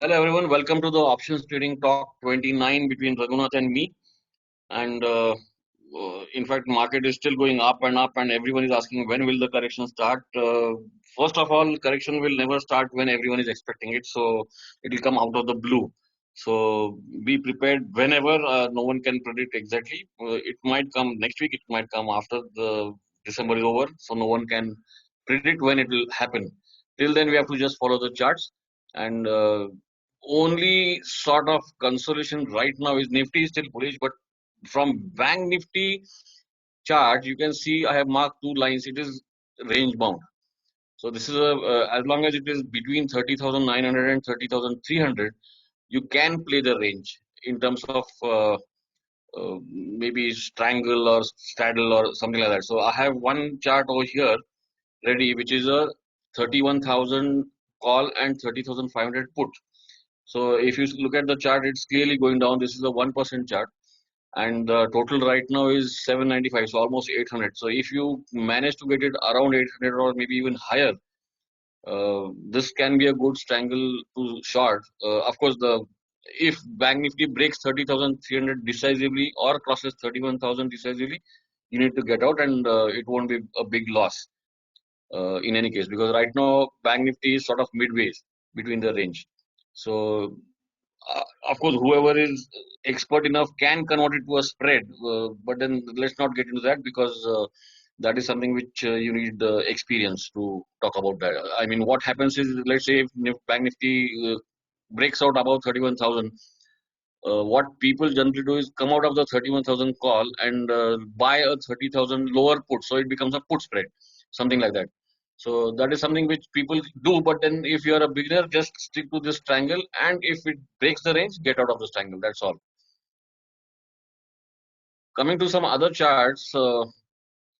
Hello everyone, welcome to the Options Trading Talk 29 between Raghunath and me. And in fact, market is still going up and up, and everyone is asking when will the correction start. First of all, correction will never start when everyone is expecting it, so it will come out of the blue. So be prepared whenever. No one can predict exactly. It might come next week. It might come after the December is over, so no one can predict when it will happen. Till then, we have to just follow the charts and. Only sort of consolation right now is Nifty is still bullish, but from Bank Nifty chart, you can see I have marked two lines. It is range bound. So this is as long as it is between 30,900 and 30,300, you can play the range in terms of maybe strangle or straddle or something like that. So I have one chart over here ready, which is a 31,000 call and 30,500 put. So if you look at the chart, it's clearly going down. This is a 1% chart, and the total right now is 795, so almost 800. So if you manage to get it around 800 or maybe even higher, this can be a good strangle to short. Of course, the if Bank Nifty breaks 30,300 decisively or crosses 31,000 decisively, you need to get out, and it won't be a big loss in any case, because right now Bank Nifty is sort of midway between the range. So of course, whoever is expert enough can convert it to a spread, but then let's not get into that, because that is something which you need experience to talk about that. I mean, what happens is, let's say if Bank Nifty breaks out above 31,000, what people generally do is come out of the 31,000 call and buy a 30,000 lower put, so it becomes a put spread, something like that. So that is something which people do, but then if you are a beginner, just stick to this triangle, and if it breaks the range, get out of this triangle. That's all. Coming to some other charts,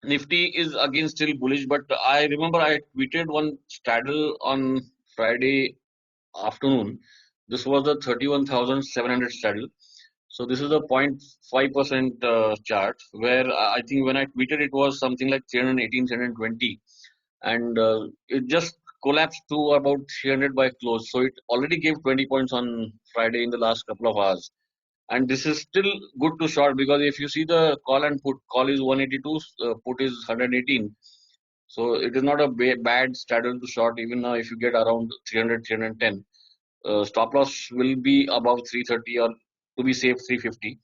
Nifty is again still bullish, but I remember I tweeted one straddle on Friday afternoon. This was the 31,700 straddle. So this is a 0.5% chart, where I think when I tweeted it was something like 318, 320, and it just collapsed to about 300 by close. So it already gave 20 points on Friday in the last couple of hours. And this is still good to short, because if you see the call and put, call is 182, put is 118. So it is not a bad straddle to short even now if you get around 300, 310. Stop loss will be above 330, or to be safe 350.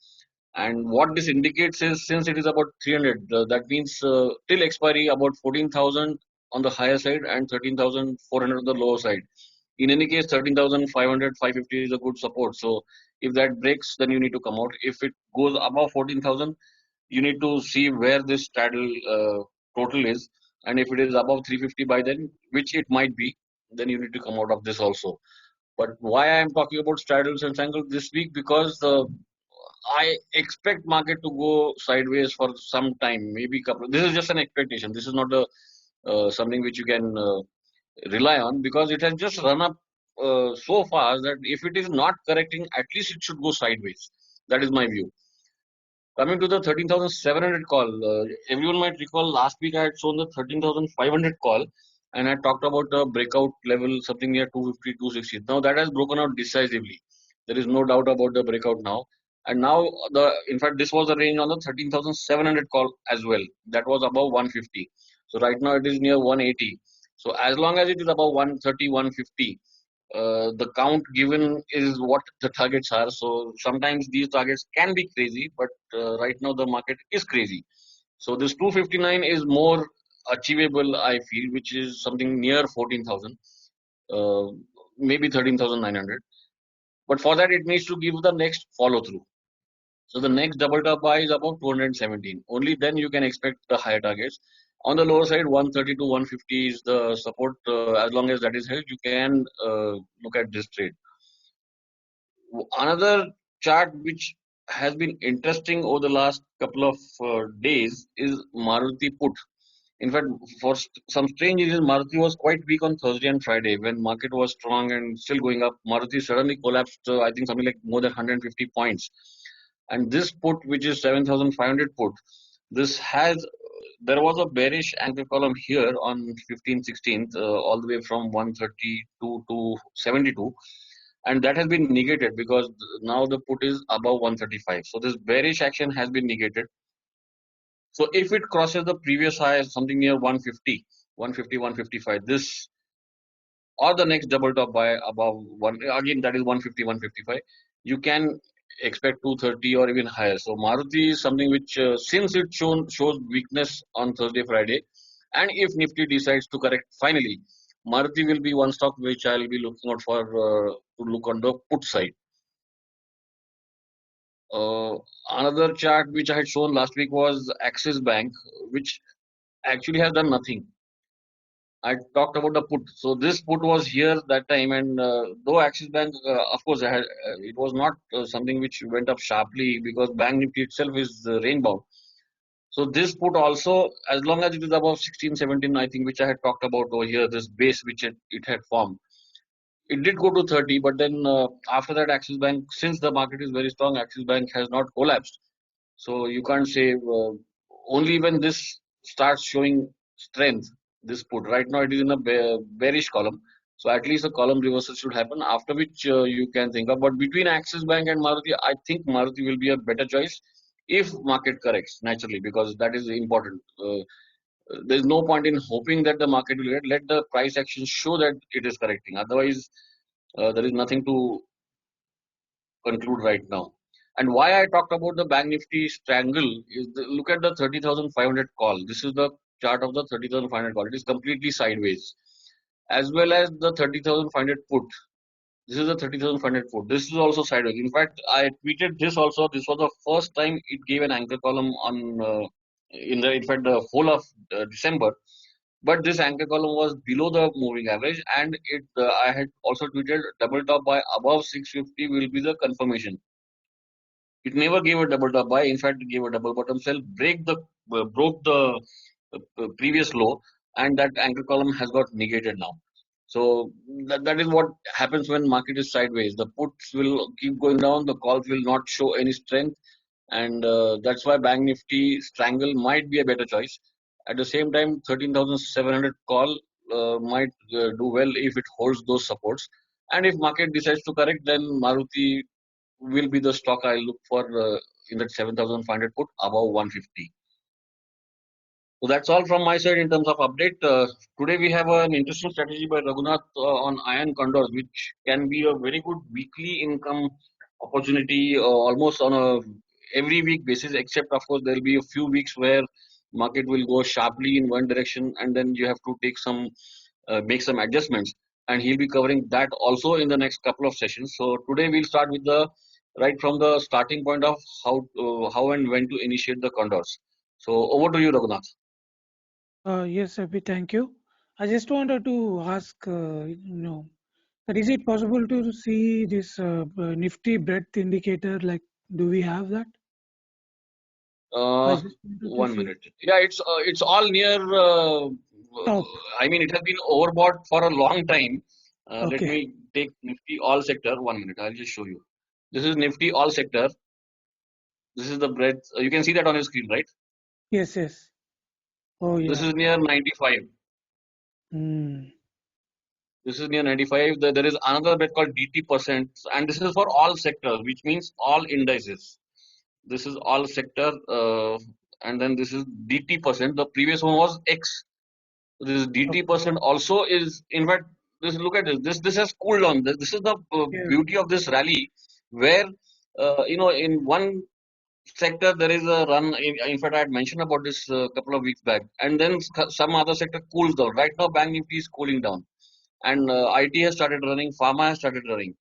And what this indicates is, since it is about 300, that means till expiry about 14,000 on the higher side and 13,400 on the lower side. In any case, 13,500, 550 is a good support. So if that breaks, then you need to come out. If it goes above 14,000, you need to see where this straddle total is. And if it is above 350 by then, which it might be, then you need to come out of this also. But why I am talking about straddles and sangles this week? Because I expect market to go sideways for some time, maybe couple. This is just an expectation. This is not a something which you can rely on, because it has just run up so fast that if it is not correcting, at least it should go sideways. That is my view. Coming to the 13,700 call, everyone might recall last week I had shown the 13,500 call, and I talked about the breakout level something near 250, 260. Now that has broken out decisively. There is no doubt about the breakout now. And now in fact, this was the range on the 13,700 call as well. That was above 150. So right now it is near 180. So as long as it is above 130, 150, the count given is what the targets are. So sometimes these targets can be crazy, but right now the market is crazy. So this 259 is more achievable, I feel, which is something near 14,000, uh, maybe 13,900. But for that, it needs to give the next follow through. So the next double top buy is about 217. Only then you can expect the higher targets. On the lower side, 130 to 150 is the support. As long as that is held, you can look at this trade. Another chart which has been interesting over the last couple of days is Maruti put. In fact, for some strange reason, Maruti was quite weak on Thursday and Friday when market was strong and still going up. Maruti suddenly collapsed, I think something like more than 150 points. And this put, which is 7,500 put, this has there was a bearish anchor column here on 15th, 16th, all the way from 132 to 72, and that has been negated because now the put is above 135. So this bearish action has been negated. So if it crosses the previous high, something near 150, 150, 155, this or the next double top buy above one, again that is 150, 155, you can expect 230 or even higher. So Maruti is something which since it shows weakness on Thursday, Friday, and if Nifty decides to correct finally, Maruti will be one stock which I'll be looking out for to look on the put side. Uh, Another chart which I had shown last week was Axis Bank, which actually has done nothing. I talked about the put. So this put was here that time, and though Axis Bank, of course, it was not something which went up sharply because Bank Nifty itself is range bound. So this put also, as long as it is above 16, 17, I think, which I had talked about over here, this base which it had formed, it did go to 30, but then after that, Axis Bank, since the market is very strong, Axis Bank has not collapsed. So you can't say only when this starts showing strength, this put. Right now it is in a bearish column. So at least a column reversal should happen, after which you can think of. But between Axis Bank and Maruti, I think Maruti will be a better choice if market corrects naturally, because that is important. There's no point in hoping that the market will let the price action show that it is correcting. Otherwise, there is nothing to conclude right now. And why I talked about the Bank Nifty strangle is look at the 30,500 call. This is the chart of the 30,500 call. It is completely sideways, as well as the 30,500 put. This is the 30,500 put. This is also sideways. In fact, I tweeted this also. This was the first time it gave an anchor column on in fact the whole of December. But this anchor column was below the moving average, and it I had also tweeted double top by above 650 will be the confirmation. It never gave a double top buy. In fact, it gave a double bottom sell, broke the previous low, and that anchor column has got negated now. So that is what happens when market is sideways. The puts will keep going down, the calls will not show any strength, and that's why Bank Nifty strangle might be a better choice. At the same time, 13,700 call might do well if it holds those supports. And if market decides to correct, then Maruti will be the stock I look for in that 7,500 put above 150. So that's all from my side in terms of update. Today we have an interesting strategy by Raghunath on iron condors, which can be a very good weekly income opportunity almost on a every week basis, except of course there will be a few weeks where market will go sharply in one direction and then you have to take some make some adjustments, and he'll be covering that also in the next couple of sessions. So today we'll start with the right from the starting point of how and when to initiate the condors. So over to you, Raghunath. Yes, Abhi, thank you. I just wanted to ask, that is it possible to see this nifty breadth indicator? Like, do we have that? I Uh, just wanted to One see. minute. Yeah, it's all near. Top. I mean, it has been overbought for a long time. Let Okay. me take Nifty all sector. 1 minute. I'll just show you. This is Nifty all sector. This is the breadth. You can see that on your screen, right? Yes, yes. Oh, This yeah. is near 95. Hmm. This is near 95. There is another bet called DT percent, and this is for all sectors, which means all indices. This is all sector, and then this is DT percent. The previous one was X. This DT Okay. percent also is, in fact, this look at this. This has cooled down. This is the Yeah. beauty of this rally, where in one sector there is a run. In fact, I had mentioned about this a couple of weeks back, and then some other sector cools down. Right now, Bank Nifty is cooling down, and IT has started running, pharma has started running.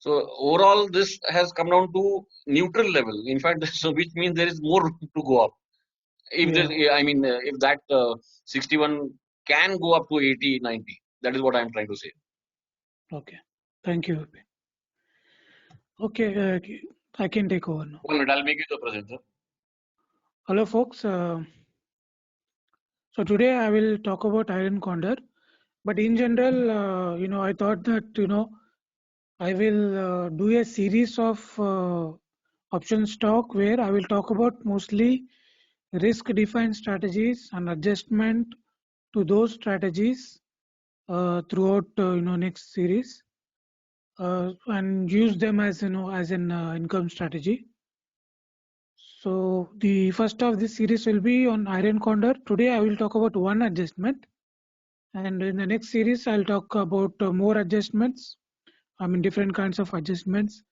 So overall, this has come down to neutral level. In fact, so which means there is more to go up. If this, Yeah. I mean, if that 61 can go up to 80, 90, that is what I am trying to say. Okay. Thank you, Abhi. Okay. I can take over now. 1 minute, I'll make you the presenter. Hello, folks. So today I will talk about iron condor, but in general, I thought that I will do a series of option stock where I will talk about mostly risk defined strategies and adjustment to those strategies throughout next series. and use them as as an income strategy. So the first of this series will be on iron condor. Today I will talk about one adjustment, and in the next series I'll talk about more adjustments. I mean different kinds of adjustments,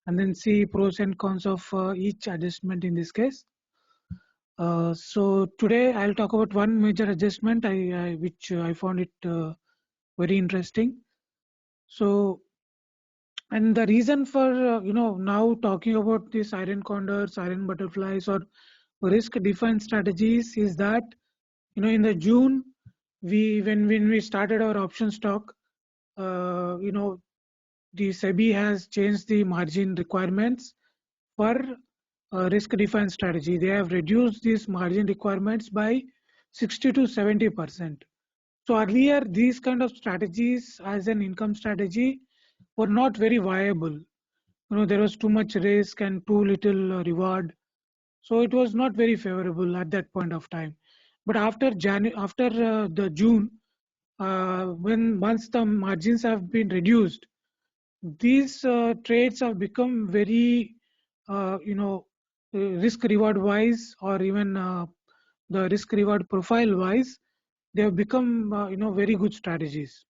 and then see pros and cons of each adjustment in this case. So today I'll talk about one major adjustment which I found it very interesting. So, and the reason for now talking about these iron condors, iron butterflies, or risk defined strategies is that in the June when we started our option stock, the SEBI has changed the margin requirements for risk defined strategy. They have reduced these margin requirements by 60 to 70%. So earlier, these kind of strategies as an income strategy were not very viable. There was too much risk and too little reward. So it was not very favorable at that point of time. But after the June, when once the margins have been reduced, these trades have become very, risk reward wise, or even the risk reward profile wise, they have become very good strategies.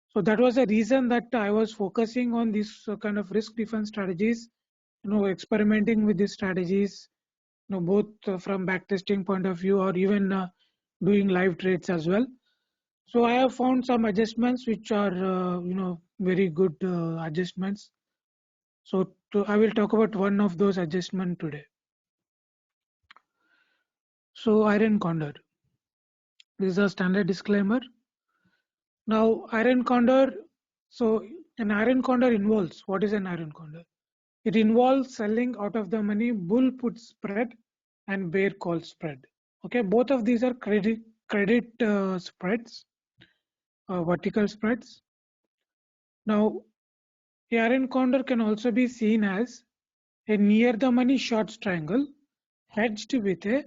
So that was the reason that I was focusing on this kind of risk defense strategies, experimenting with these strategies, both from backtesting point of view or even doing live trades as well. So I have found some adjustments which are very good adjustments. So I will talk about one of those adjustments today. So iron condor. This is a standard disclaimer. Now iron condor. So an iron condor involves, what is an iron condor? It involves selling out of the money bull put spread and bear call spread. Okay, both of these are credit spreads, vertical spreads. Now, a iron condor can also be seen as a near the money short triangle hedged with a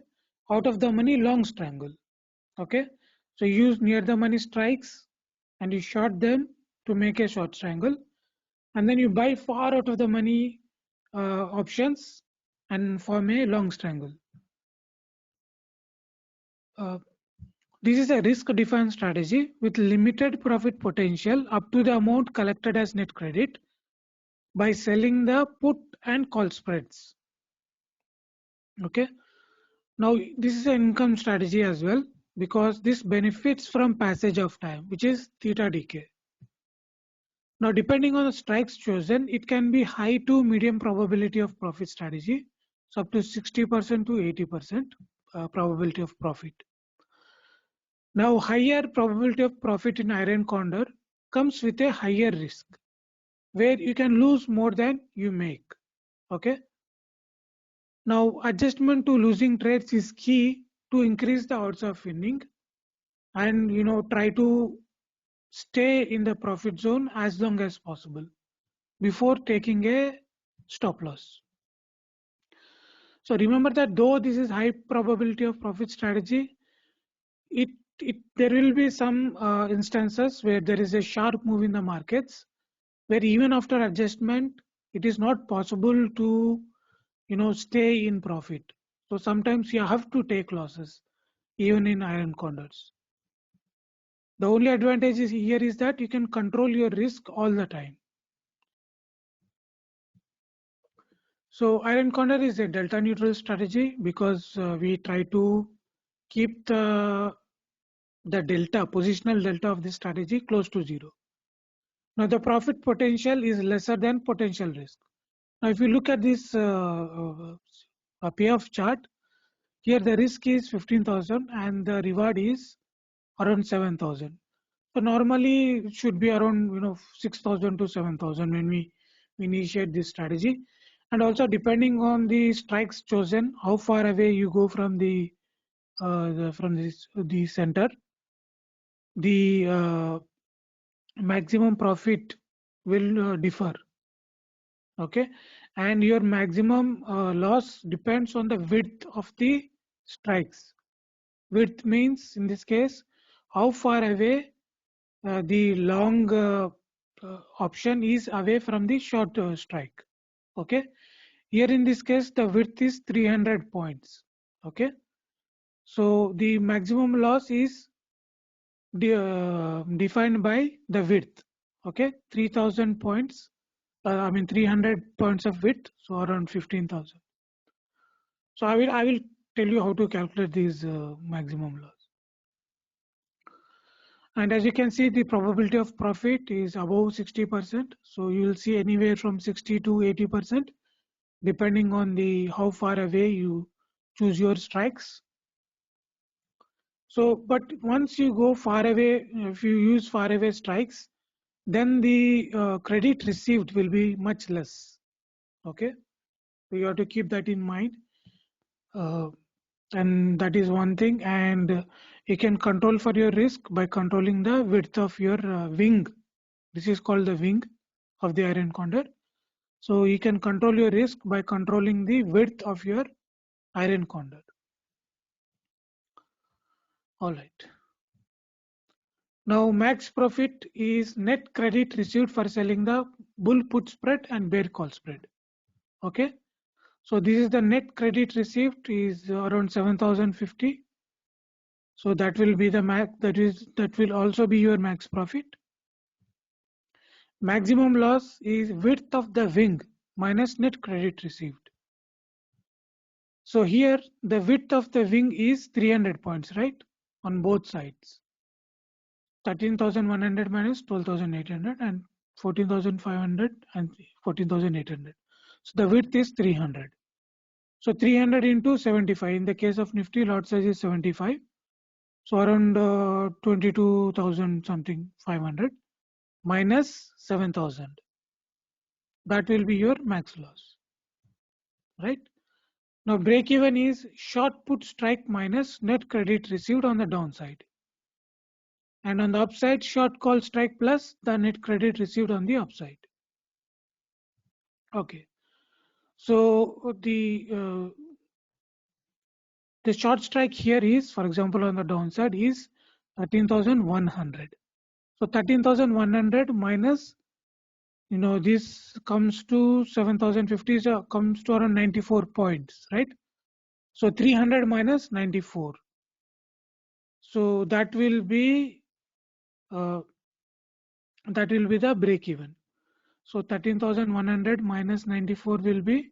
out of the money long triangle. Okay, so you use near the money strikes and you short them to make a short triangle, and then you buy far out of the money options and form a long triangle. Uh, this is a risk defined strategy with limited profit potential up to the amount collected as net credit by selling the put and call spreads. Okay, now this is an income strategy as well because this benefits from passage of time, which is theta decay. Now depending on the strikes chosen, it can be high to medium probability of profit strategy, so up to 60% to 80% probability of profit. Now higher probability of profit in iron condor comes with a higher risk where you can lose more than you make. Okay, now adjustment to losing trades is key to increase the odds of winning, and try to stay in the profit zone as long as possible before taking a stop loss. So remember that though this is high probability of profit strategy, it there will be some instances where there is a sharp move in the markets where even after adjustment it is not possible to stay in profit. So sometimes you have to take losses even in iron condors. The only advantage is here is that you can control your risk all the time. So iron condor is a delta neutral strategy because we try to keep the delta, positional delta of this strategy close to zero. Now the profit potential is lesser than potential risk. Now if you look at this payoff chart, here the risk is 15,000 and the reward is around 7,000. So normally it should be around 6,000 to 7,000 when we initiate this strategy, and also depending on the strikes chosen, how far away you go from the center, the maximum profit will differ. Okay, and your maximum loss depends on the width of the strikes. Width means in this case how far away the long option is away from the short strike. Okay, here in this case the width is 300 points. Okay, so the maximum loss is defined by the width. Okay, 3000 points, I mean 300 points of width, so around 15,000. So I will tell you how to calculate these maximum loss. And as you can see, the probability of profit is above 60%. So you will see anywhere from 60 to 80%, depending on the how far away you choose your strikes. So, but once you go far away, if you use far away strikes, then the credit received will be much less. Okay, so you have to keep that in mind. And that is one thing, and you can control for your risk by controlling the width of your wing. This is called the wing of the iron condor. So you can control your risk by controlling the width of your iron condor. All right. Now max profit is net credit received for selling the bull put spread and bear call spread. Okay, so this is the net credit received is around 7,050. So that will be the max, that will also be your max profit. Maximum loss is width of the wing minus net credit received. So here the width of the wing is 300 points, right? On both sides. 13,100 minus 12,800 and 14,500 and 14,800. So the width is 300. So 300 into 75. In the case of Nifty, lot size is 75. So around 22,000 something 500 minus 7,000. That will be your max loss, right? Now break even is short put strike minus net credit received on the downside. And on the upside, short call strike plus the net credit received on the upside. Okay, so the short strike here is, for example, on the downside is 13,100. So 13,100 minus, this comes to 7,050, so comes to around 94 points, right? So 300 minus 94. So that will be the break even. So 13,100 minus 94 will be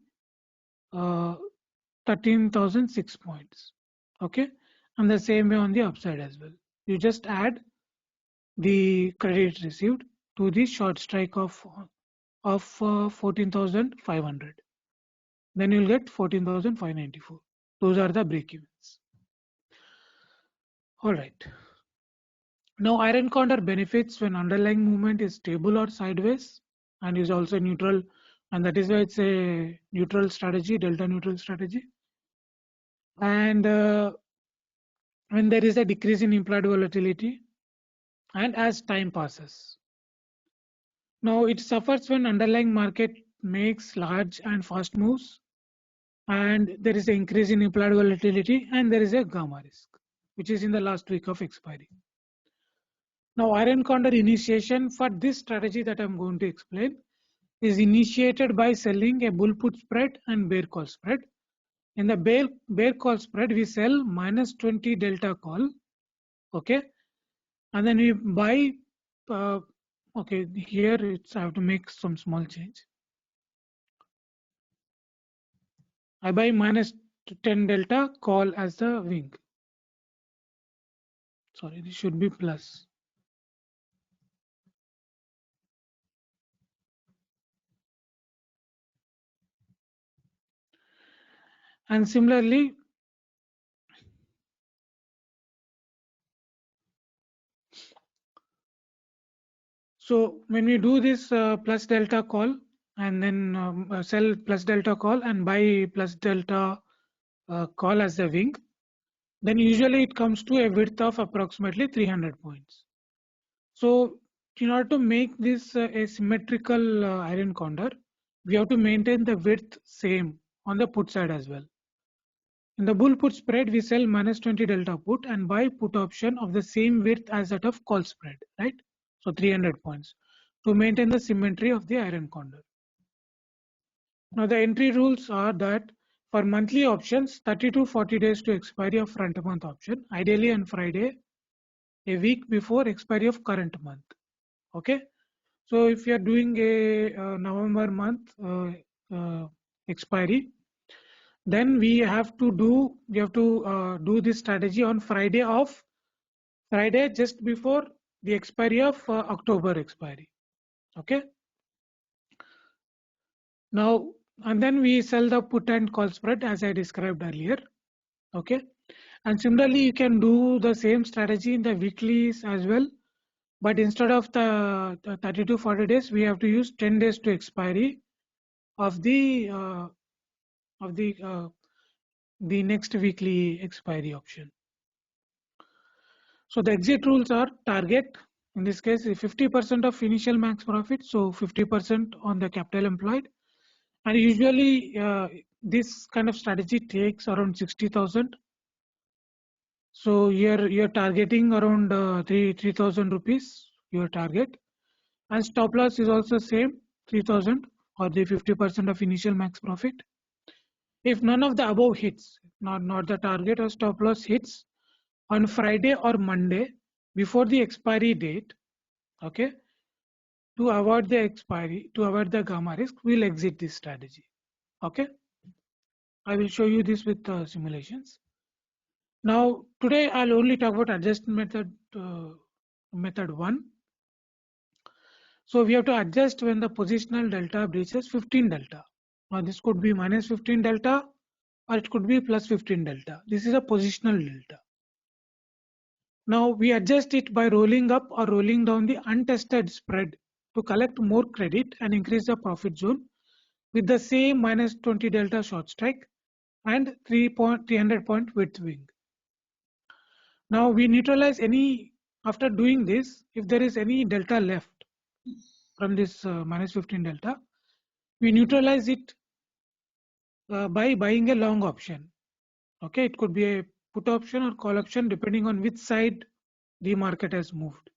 13,006 points. Okay, and the same way on the upside as well. You just add the credit received to the short strike of 14,500. Then you'll get 14,594. Those are the break evens. All right. Now iron condor benefits when underlying movement is stable or sideways and is also neutral, and that is why it's a neutral strategy, delta neutral strategy. And when there is a decrease in implied volatility and as time passes. Now it suffers when underlying market makes large and fast moves and there is an increase in implied volatility and there is a gamma risk, which is in the last week of expiry. Now iron condor initiation for this strategy that I'm going to explain is initiated by selling a bull put spread and bear call spread. In the bear call spread, we sell minus 20 delta call, okay, and then we buy. Okay, here I have to make some small change. I buy minus 10 delta call as the wing. Sorry, this should be plus. And similarly, so when we do this plus delta call and then sell plus delta call and buy plus delta call as the wing, then usually it comes to a width of approximately 300 points. So in order to make this a symmetrical iron condor, we have to maintain the width same on the put side as well. In the bull put spread, we sell minus 20 delta put and buy put option of the same width as that of call spread, right? So 300 points. to maintain the symmetry of the iron condor. Now the entry rules are that for monthly options, 30 to 40 days to expiry of front month option, ideally on Friday, a week before expiry of current month. Okay, so if you are doing a November month expiry, then we have to do this strategy on Friday just before the expiry of October expiry. Okay. Now, and then we sell the put and call spread as I described earlier. Okay. And similarly, you can do the same strategy in the weeklies as well. But instead of the 30 to 40 days, we have to use 10 days to expiry of the next weekly expiry option. So the exit rules are target. In this case, 50% of initial max profit, so 50% on the capital employed. And usually this kind of strategy takes around 60,000. So you're targeting around 3,000 rupees, your target. And stop loss is also same, 3,000 or the 50% of initial max profit. If none of the above hits, not the target or stop loss hits on Friday or Monday before the expiry date, okay, to avoid the expiry, to avoid the gamma risk, we'll exit this strategy. Okay, I will show you this with simulations. Now today I'll only talk about adjustment method 1. So we have to adjust when the positional delta breaches 15 delta. Now this could be minus 15 delta or it could be plus 15 delta. This is a positional delta. Now we adjust it by rolling up or rolling down the untested spread to collect more credit and increase the profit zone with the same minus 20 delta short strike and 300 point width wing. Now we neutralize any, after doing this, if there is any delta left from this minus 15 delta, we neutralize it by buying a long option. Okay, it could be a put option or call option depending on which side the market has moved.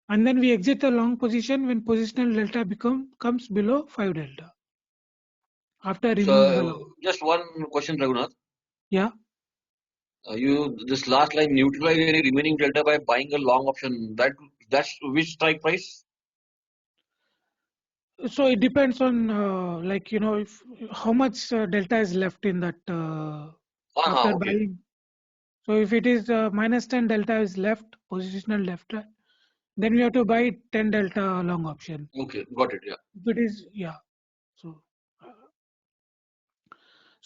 And then we exit the long position when positional delta comes below 5 delta. After removing the long. Just one question, Raghunath. Yeah. This last line, neutralize any remaining delta by buying a long option. That's which strike price? So it depends on if how much delta is left in that after Okay. buying. So if it is minus 10 delta is left, positional left, then we have to buy 10 delta long option. Okay, got it. Yeah. If it is, yeah. So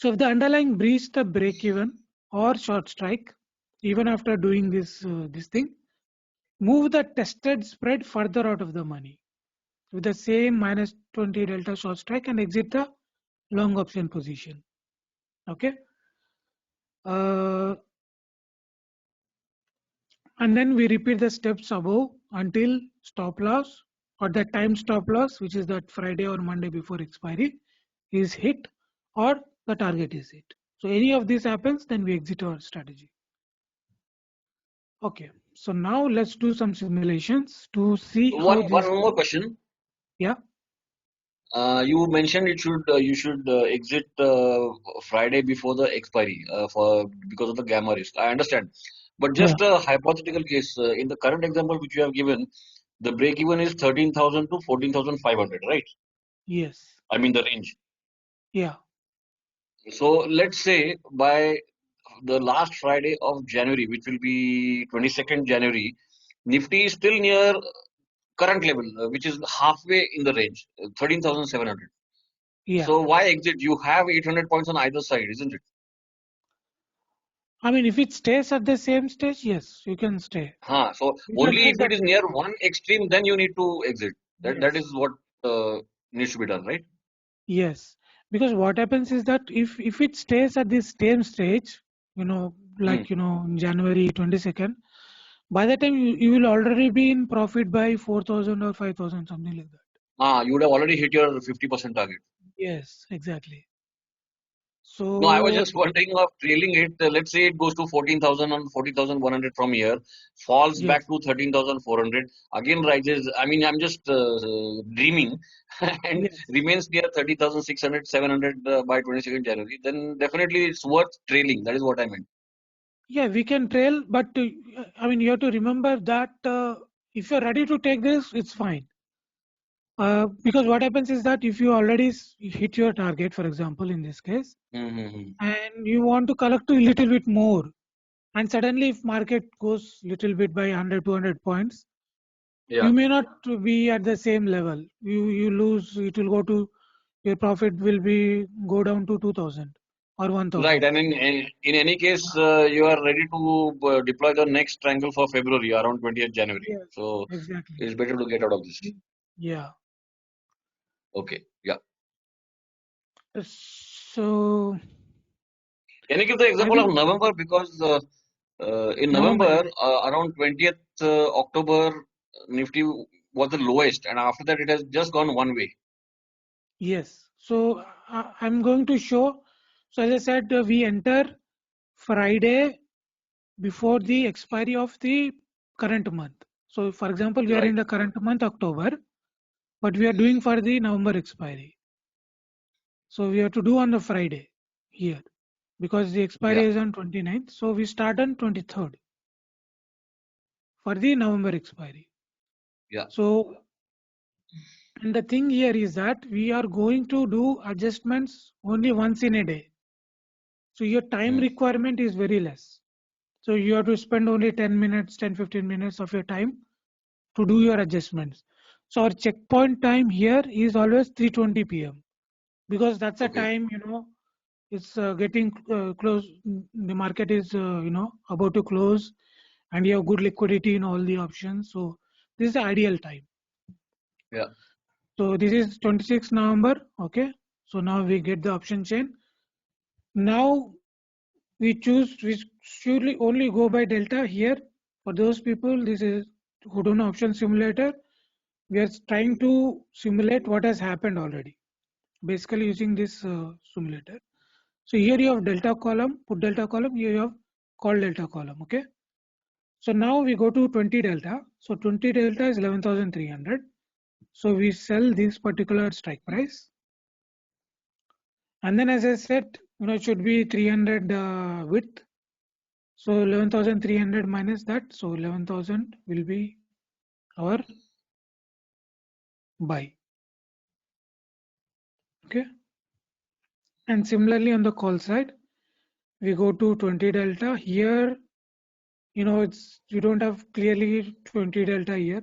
if the underlying breach the break even or short strike, even after doing this thing, move the tested spread further out of the money with the same minus 20 delta short strike and exit the long option position. Okay. And then we repeat the steps above until stop loss or the time stop loss, which is that Friday or Monday before expiry, is hit or the target is hit. So any of this happens, then we exit our strategy. Okay, so now let's do some simulations to see one more question. Yeah. You mentioned you should exit Friday before the expiry because of the gamma risk. I understand, but just a hypothetical case. In the current example which you have given, the break even is 13,000 to 14,500, right? Yes. I mean the range. Yeah. So let's say by the last Friday of January, which will be 22nd January, Nifty is still near current level, which is halfway in the range, 13,700. Yeah. So why exit? You have 800 points on either side, isn't it? I mean, if it stays at the same stage, yes, you can stay. So only if it is near one extreme, then you need to exit. That is what needs to be done, right? Yes, because what happens is that if it stays at this same stage, in January 22nd, by the time you will already be in profit by 4,000 or 5,000, something like that. You would have already hit your 50% target. Yes, exactly. No, I was So just wondering of trailing it. Let's say it goes to 14,000 and 14,100 from here, falls back yes, to 13,400, again rises. I mean, I'm just dreaming and yes, remains near 30,600, 700 by 22nd January. Then definitely it's worth trailing. That is what I meant. yeah, we can trail, but I mean, you have to remember that if you're ready to take this, it's fine. Because what happens is that if you already hit your target, for example, in this case, Mm-hmm. and you want to collect a little bit more, and suddenly if market goes little bit by 100, 200 points, Yeah. you may not be at the same level. You lose. It will go to your profit will be go down to 2000 or Right, 1000. and in any case, you are ready to deploy the next triangle for February around 20th January. Yes, So exactly. it's better to get out of this. Yeah. Okay, yeah. So Can you give the I example will of November? Because in November. November, around 20th October, Nifty was the lowest, and after that, it has just gone one way. Yes. So I'm going to show. So as I said, we enter Friday before the expiry of the current month. So for example, we are Right. in the current month October, but we are doing for the November expiry. So we have to do on the Friday here because the expiry Yeah. is on 29th. So we start on 23rd for the November expiry. Yeah. So and the thing here is that we are going to do adjustments only once in a day. So your time Hmm. requirement is very less. So you have to spend only 10 minutes, 10, 15 minutes of your time to do your adjustments. So our checkpoint time here is always 3:20 p.m. because that's a Okay. time it's getting close. The market is about to close, and you have good liquidity in all the options. So this is the ideal time. Yeah. So this is 26 November. Okay. So now we get the option chain. Now we surely only go by delta here. For those people, this is who don't know option simulator. We are trying to simulate what has happened already. Basically using this simulator. So here you have delta column, put delta column. Here you have call delta column. Okay. So now we go to 20 delta. So 20 delta is 11,300. So we sell this particular strike price. And then as I said, it should be 300 width. So 11,300 minus that. So 11,000 will be our buy. Okay. And similarly on the call side, we go to 20 delta here. It's you don't have clearly 20 delta here.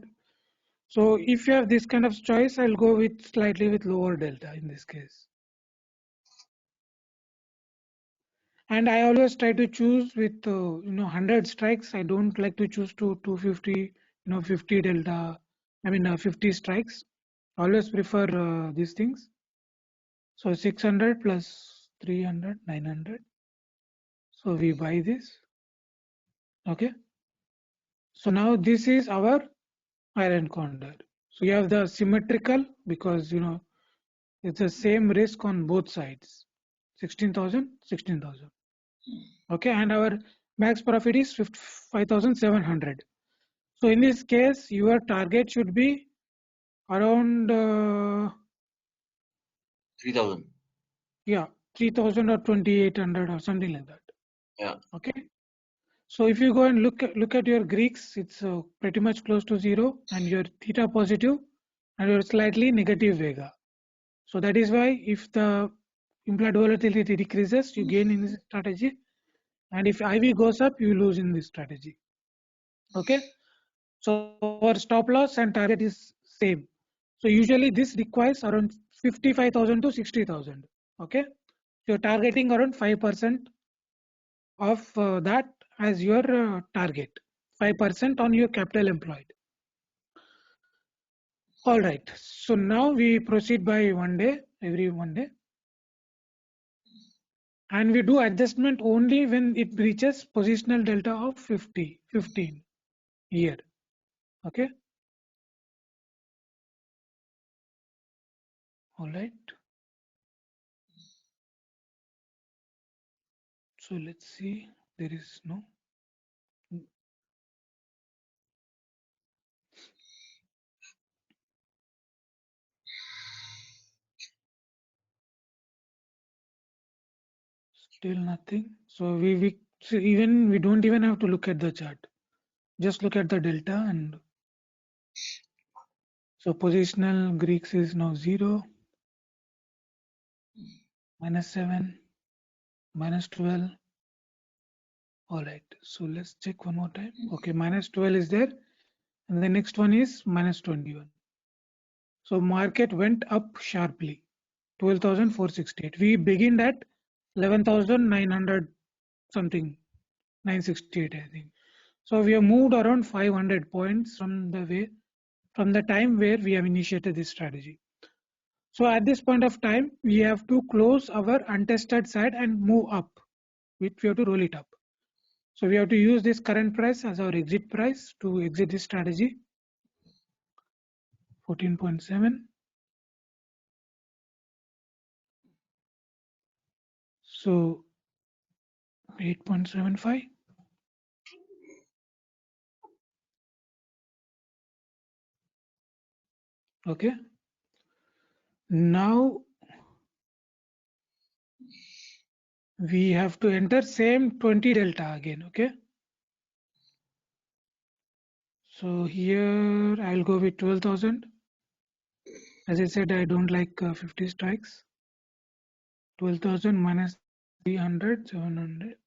So if you have this kind of choice, I'll go with slightly with lower delta in this case. And I always try to choose with 100 strikes. I don't like to choose to 250, 50 delta. I mean 50 strikes. Always prefer these things. So 600 plus 300, 900. So we buy this. Okay. So now this is our iron condor. So you have the symmetrical because it's the same risk on both sides. 16,000, 16,000. Okay, and our max profit is 5,700. So in this case, your target should be around 3,000. yeah 3,000 or 2,800 or something like that. Yeah. Okay. So if you go and look at your Greeks, it's pretty much close to zero, and your theta positive, and your slightly negative vega. So that is why if the implied volatility decreases, you gain in this strategy, and if IV goes up, you lose in this strategy. Okay. So our stop loss and target is same. So usually this requires around 55,000 to 60,000. Okay. You're targeting around 5% of that as your target. 5% on your capital employed. All right. So now we proceed by one day, every one day. And we do adjustment only when it reaches positional delta of 50, 15 here. Okay. All right. So let's see. There is no. Still nothing. So so even we don't even have to look at the chart. Just look at the delta and so positional Greeks is now 0, -7, -12. All right. So let's check one more time. Okay, -12 is there, and the next one is -21. So market went up sharply, 12,468. We began at 11,900 something, 968 I think. So we have moved around 500 points from the time where we have initiated this strategy. So at this point of time, we have to close our untested side and move up. We have to roll it up. So we have to use this current price as our exit price to exit this strategy. 14.7. So 8.75. Okay. Now we have to enter same 20 delta again. Okay. So here I'll go with 12,000. As I said, I don't like 50 strikes. 12,000 minus 300, 700,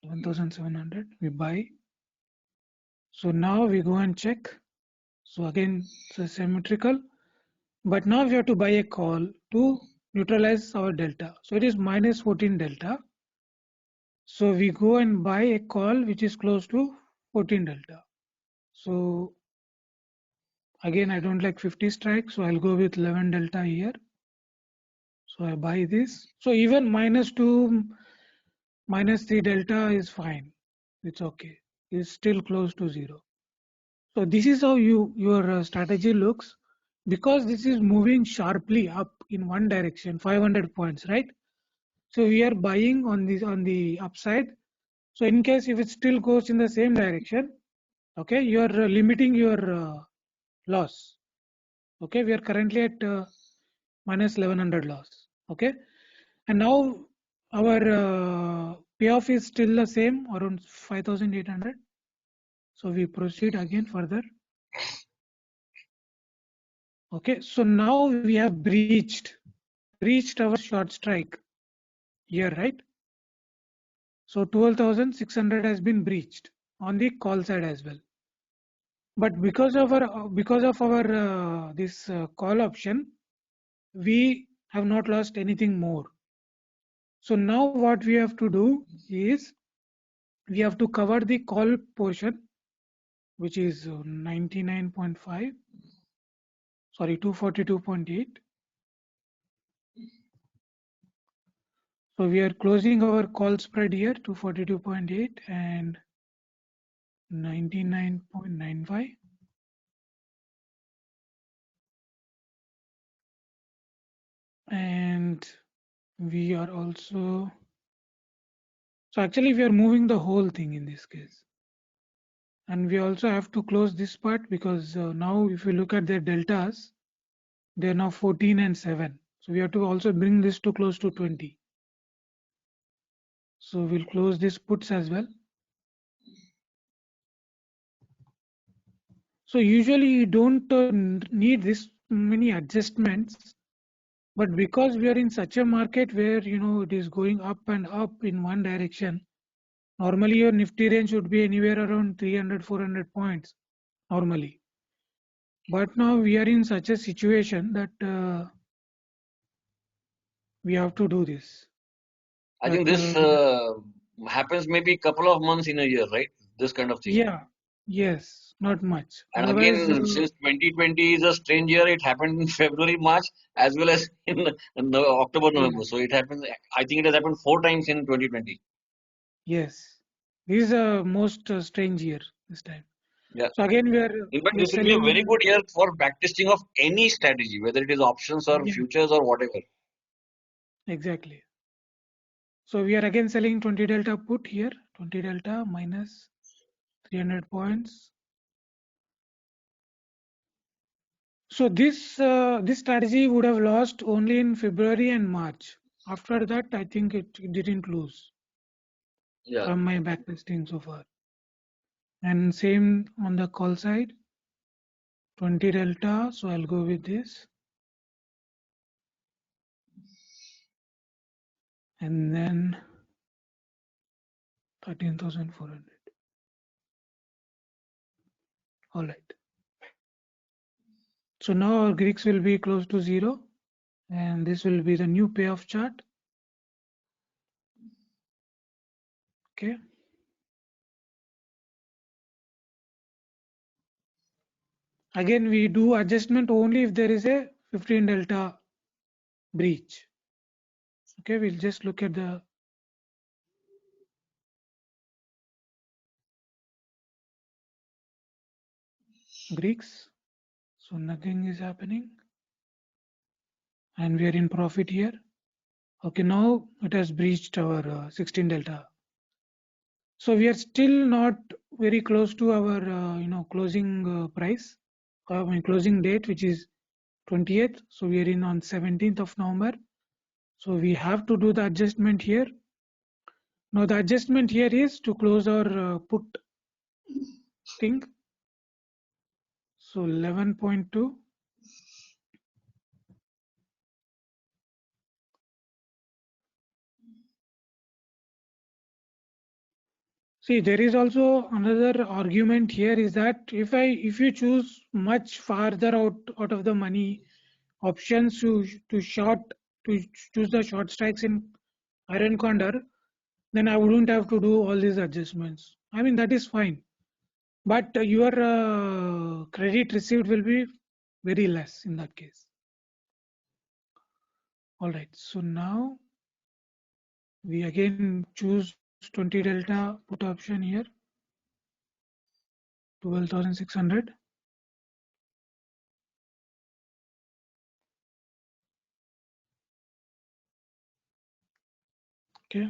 1,700. We buy. So now we go and check. So again, it's symmetrical. But now we have to buy a call to neutralize our delta. So it is minus 14 delta. So we go and buy a call which is close to 14 delta. So again, I don't like 50 strikes, so I'll go with 11 delta here. So I buy this. So even -2, -3 delta is fine. It's okay. It's still close to 0. So this is how your strategy looks, because this is moving sharply up in one direction, 500 points, right? So we are buying on the upside. So in case if it still goes in the same direction, okay, you are limiting your loss. Okay, we are currently at minus 1100 loss. Okay, and now our payoff is still the same, around 5,800. So we proceed again further. Okay, so now we have breached our short strike here, right? So 12,600 has been breached on the call side as well. But because of our this call option, we have not lost anything more. So now what we have to do is we have to cover the call portion, which is 99.5, sorry, 242.8. So we are closing our call spread here, 242.8 and 99.95. And we are also, so actually we are moving the whole thing in this case. And we also have to close this part because now if you look at their deltas, they are now 14 and 7. So we have to also bring this to close to 20. So we'll close this puts as well. So usually you don't need this many adjustments, but because we are in such a market where it is going up and up in one direction, normally your Nifty range should be anywhere around 300-400 points normally. But now we are in such a situation that we have to do this. I think this happens maybe a couple of months in a year, right? This kind of thing. Yeah, yes, not much. And Otherwise, again, since 2020 is a strange year, it happened in February, March, as well as in October, November. yes, So it happens. I think it has happened 4 times in 2020. yes. This is a most strange year this time. Yeah. So again, In fact, we are this will be a very selling. good year for backtesting of any strategy, whether it is options or Yeah, futures or whatever. exactly. So we are again selling 20 delta put here, 20 delta minus 300 points. So this strategy would have lost only in February and March. After that, I think it didn't lose Yeah. from my backtesting so far. And same on the call side, 20 delta. So I'll go with this. And then 13,400. All right. So now our Greeks will be close to 0. And this will be the new payoff chart. Okay. Again, we do adjustment only if there is a 15 delta breach. Okay, we'll just look at the Greeks. So nothing is happening. And we are in profit here. Okay, now it has breached our 16 delta. So we are still not very close to our closing price, closing date, which is 20th. So we are in on 17th of November. So we have to do the adjustment here. Now the adjustment here is to close our put thing. So 11.2. See, there is also another argument here is that if you choose much farther out of the money options to choose the short strikes in iron condor, then I wouldn't have to do all these adjustments. I mean that is fine, but your credit received will be very less in that case. All right, so now we again choose 20 delta put option here, 12,600. Okay.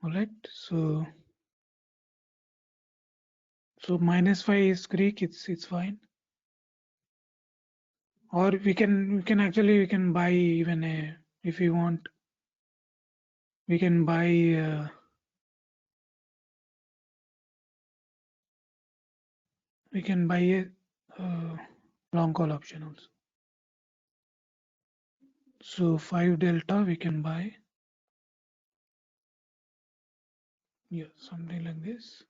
All right. So -5 is Greek. It's fine. Or we can actually we can buy even a, if we want, we can buy a long call option also. So 5 delta we can buy. Yeah, something like this.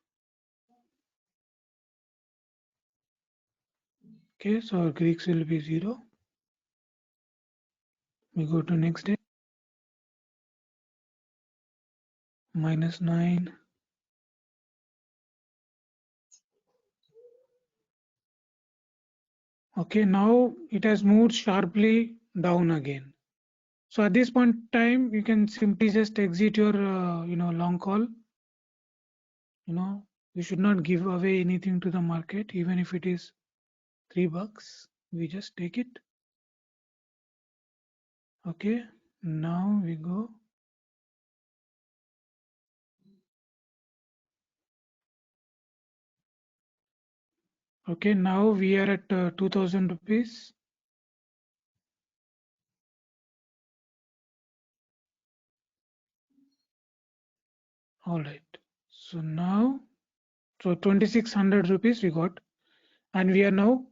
Okay, so our Greeks will be 0. We go to next day. -9. Okay, now it has moved sharply down again. So at this point in time, you can simply just exit your long call. You should not give away anything to the market, even if it is $3. We just take it. Okay, now we go. Okay, now we are at 2,000 rupees. All right. So now, 2,600 rupees we got, and we are now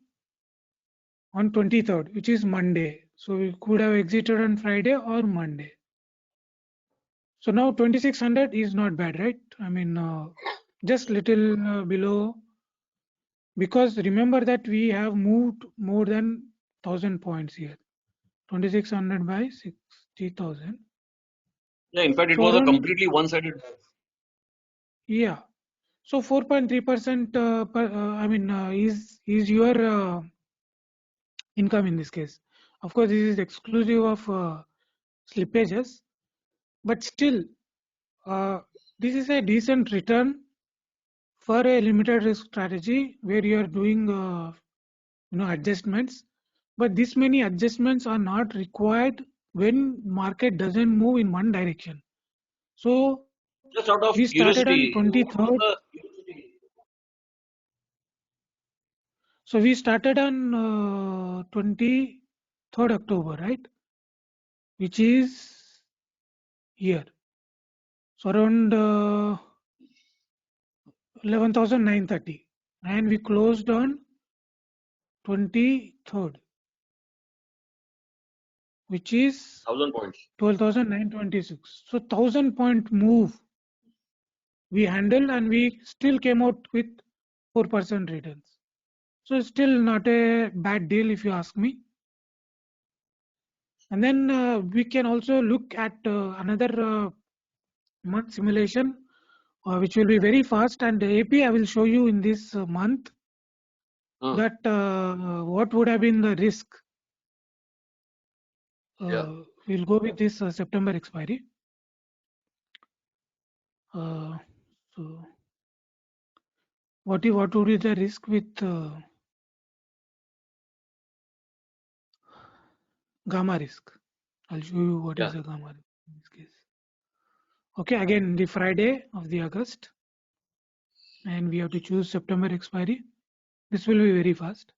on 23rd, which is Monday. So we could have exited on Friday or Monday. So now 2,600 is not bad, right? I mean, just little below, because remember that we have moved more than 1,000 points here. 2,600 by 60,000. Yeah, in fact, it So was a around, completely one-sided. yeah. So 4.3%. I mean, is your income in this case. Of course, this is exclusive of slippages, but still, this is a decent return for a limited risk strategy where you are doing adjustments. but this many adjustments are not required when market doesn't move in one direction. So Just out of we started on curiosity, what 23rd. was the So we started on 23rd October, right? Which is here. So around 11,930, and we closed on 23rd, which is 1,000 points? 12,926. So 1,000 point move we handled, and we still came out with 4% returns. So it's still not a bad deal if you ask me. And then we can also look at another month simulation, which will be very fast. And the AP I will show you in this month that what would have been the risk. We'll go with this September expiry. So what would be the risk with gamma risk? I'll show you what is the gamma risk in this case. Okay, again the Friday of the August, and we have to choose September expiry. This will be very fast.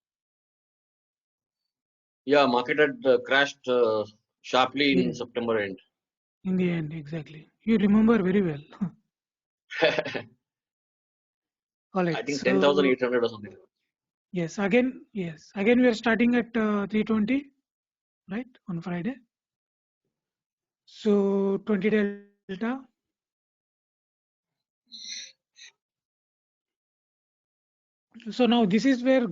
Yeah, market had crashed sharply in September end. In the end, exactly. You remember very well. All right. I think So 10,800 or something. yes, again we are starting at 320, right, on Friday. So 20 delta. So now this is where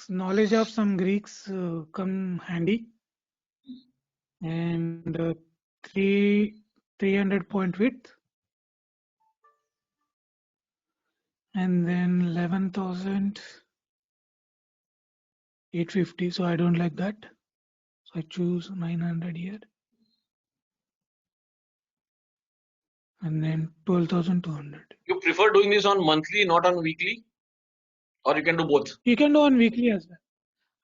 knowledge of some Greeks come handy. And 300 point width, and then 11,850. So I don't like that. So I choose 900 here. And then 12,200. You prefer doing this on monthly, not on weekly? Or you can do both? You can do on weekly as well.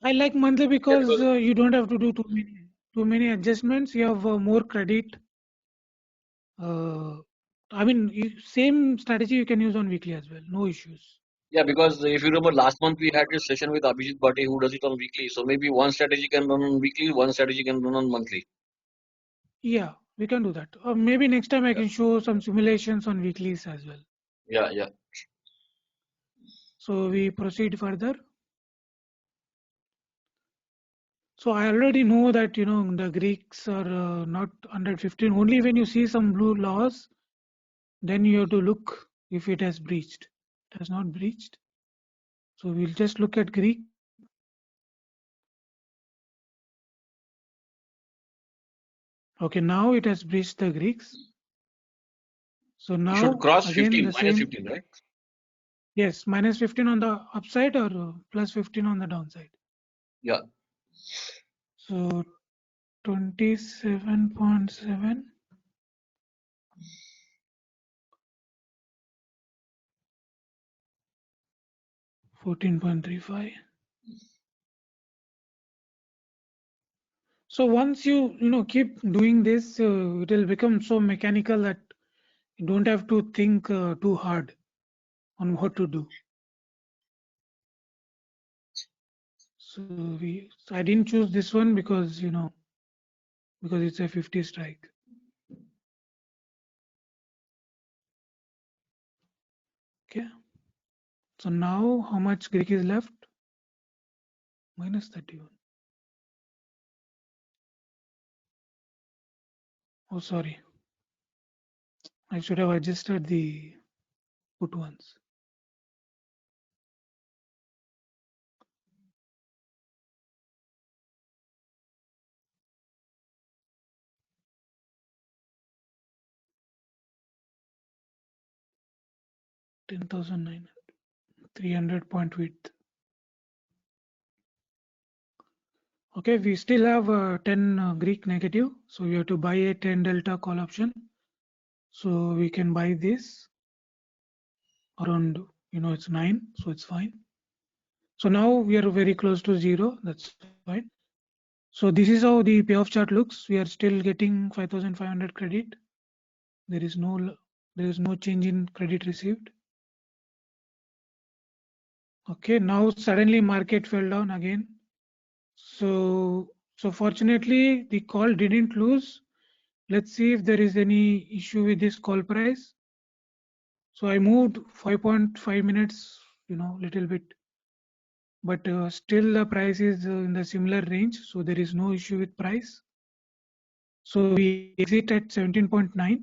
I like monthly because you don't have to do too many adjustments. You have more credit. I mean, same strategy you can use on weekly as well. No issues. Yeah, because if you remember last month we had this session with Abhijit Bhatti who does it on weekly. So maybe one strategy can run on weekly, one strategy can run on monthly. Yeah, we can do that. Or maybe next time I can show some simulations on weeklies as well. Yeah. So we proceed further. So I already know that the Greeks are not 115. Only when you see some blue laws, then you have to look if it has breached. It has not breached. So we'll just look at Greek. Okay, now it has breached the Greeks. So now you should cross again 15, the minus same. 15, right? Yes, minus 15 on the upside or plus 15 on the downside. Yeah. So 27.7. 14.35. So once you keep doing this, it will become so mechanical that you don't have to think too hard on what to do. So I didn't choose this one because because it's a 50 strike. Okay. So now how much Greek is left? Minus 31. Oh, sorry. I should have adjusted the put ones. $10,900. 300 point width. Okay, we still have 10 Greek negative, so we have to buy a 10 delta call option. So we can buy this around, it's 9, so it's fine. So now we are very close to 0, that's fine. So this is how the payoff chart looks. We are still getting 5,500 credit. There is no change in credit received. Okay, now suddenly market fell down again. So fortunately the call didn't lose. Let's see if there is any issue with this call price. So I moved 5.5 minutes, little bit, but still the price is in the similar range. So there is no issue with price. So we exit at 17.9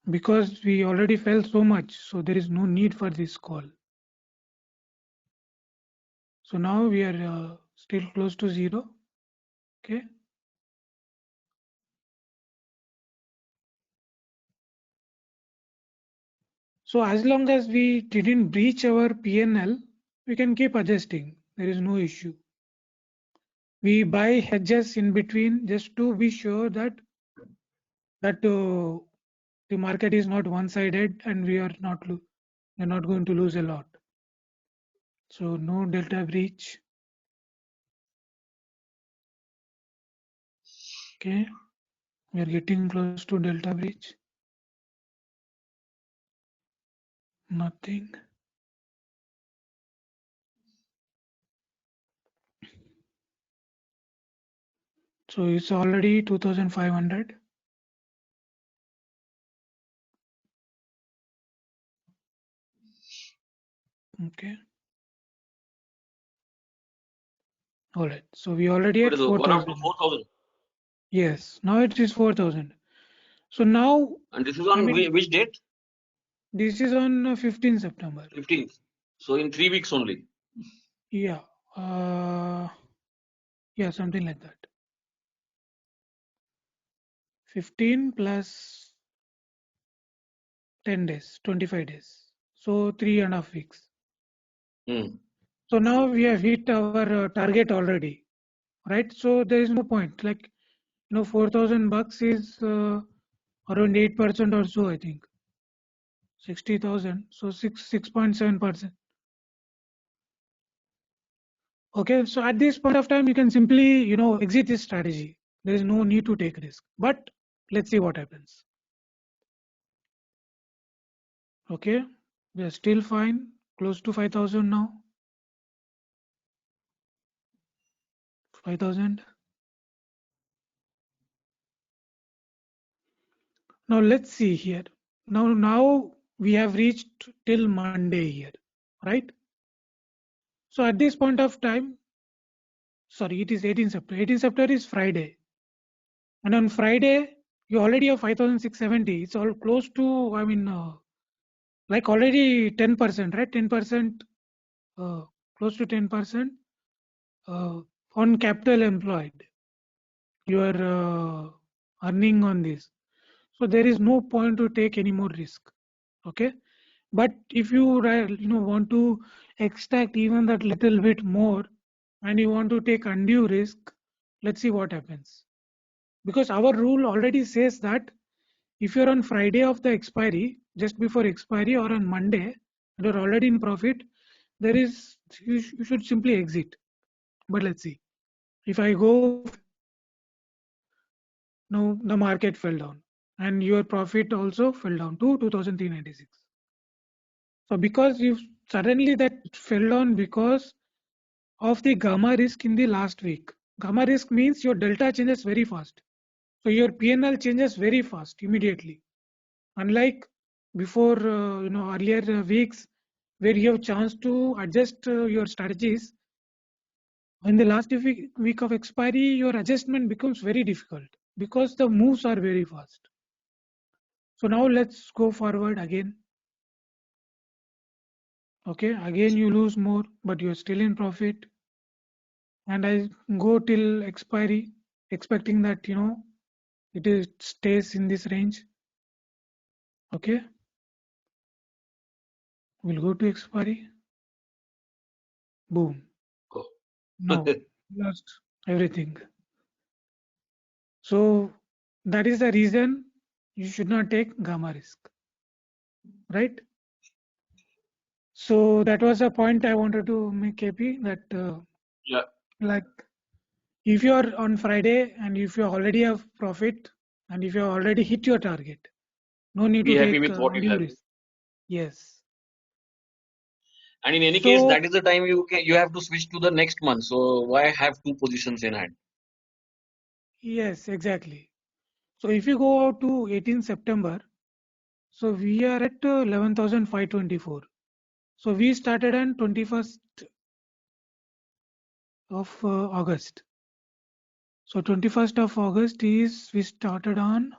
because we already fell so much. So there is no need for this call. So now we are still close to zero. Okay. So as long as we didn't breach our PNL, we can keep adjusting. There is no issue. We buy hedges in between just to be sure that the market is not one-sided and we're not going to lose a lot. So no delta breach. Okay, we are getting close to delta breach. Nothing. So it's already 2,500. Okay. All right. So we already What at is it? One up to 4,000. 4,000. Yes. Now it is 4,000. So now, And this is on which date? This is on 15 September. 15th. So in 3 weeks only. Yeah. Yeah, something like that. 15 plus 10 days, 25 days. So 3.5 weeks. So now we have hit our target already, right? So there is no point. Like, 4,000 bucks is around 8% or so, I think. 60,000. So 6.7%. Okay. So at this point of time, you can simply, exit this strategy. There is no need to take risk. But let's see what happens. Okay. We are still fine. Close to 5,000 now. 5,000. Now let's see here. Now we have reached till Monday here, right? So at this point of time, sorry, it is 18 September. 18 September is Friday. And on Friday, you already have 5,670. It's all close to, like already 10%, right? 10%, close to 10% on capital employed. You are earning on this. So there is no point to take any more risk. Okay. But if you want to extract even that little bit more and you want to take undue risk, let's see what happens. Because our rule already says that if you're on Friday of the expiry, just before expiry, or on Monday and you're already in profit, you should simply exit. But let's see. If I go now, the market fell down and your profit also fell down to 2,396. So because you suddenly that fell down because of the gamma risk in the last week. Gamma risk means your delta changes very fast. So your PNL changes very fast immediately. Unlike before, earlier weeks where you have chance to adjust your strategies. In the last week of expiry, your adjustment becomes very difficult because the moves are very fast. So now let's go forward again. Okay, again you lose more, but you're still in profit. And I go till expiry, expecting that it stays in this range. Okay, we'll go to expiry. Boom. Oh. Now lost everything. So that is the reason you should not take gamma risk, right? So that was a point I wanted to make, KP, that Yeah, Like if you are on Friday and if you already have profit and if you have already hit your target, no need be to happy take with what you undue have. risk. Yes. And in any case, So that is the time you have to switch to the next month. So why have two positions in hand? yes, exactly. So if you go out to 18 September, so we are at 11,524. So we started on 21st of August. So 21st of August is we started on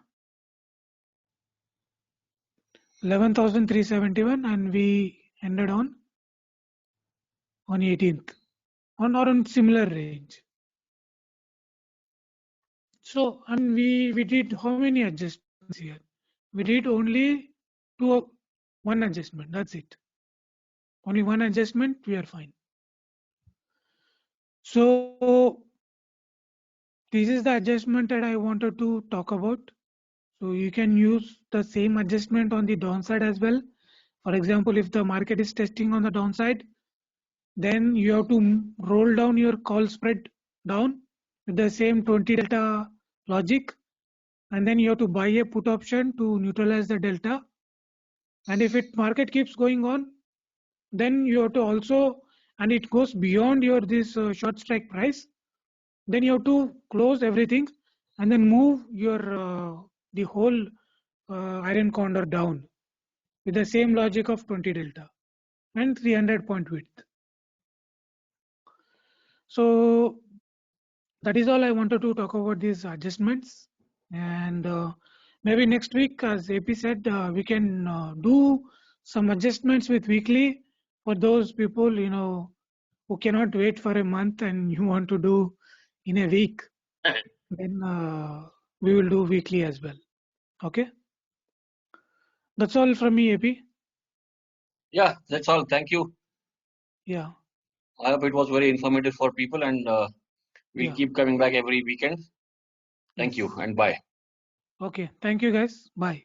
11,371 and we ended on 18th on or on similar range. So and we did how many adjustments here? We did only two one adjustment. That's it. Only one adjustment. We are fine. So this is the adjustment that I wanted to talk about. So you can use the same adjustment on the downside as well. For example, if the market is testing on the downside, then you have to roll down your call spread down with the same 20 delta logic, and then you have to buy a put option to neutralize the delta. And if it market keeps going on, then you have to also, and it goes beyond your this short strike price, then you have to close everything and then move your the whole iron condor down with the same logic of 20 delta and 300 point width. So that is all I wanted to talk about these adjustments. And maybe next week, as AP said, we can do some adjustments with weekly for those people who cannot wait for a month and you want to do in a week. Then we will do weekly as well. Okay, that's all from me, AP. Yeah, that's all. Thank you. Yeah, I hope it was very informative for people, and we'll yeah, keep coming back every weekend. Thank you yes. and bye. Okay, thank you guys. Bye.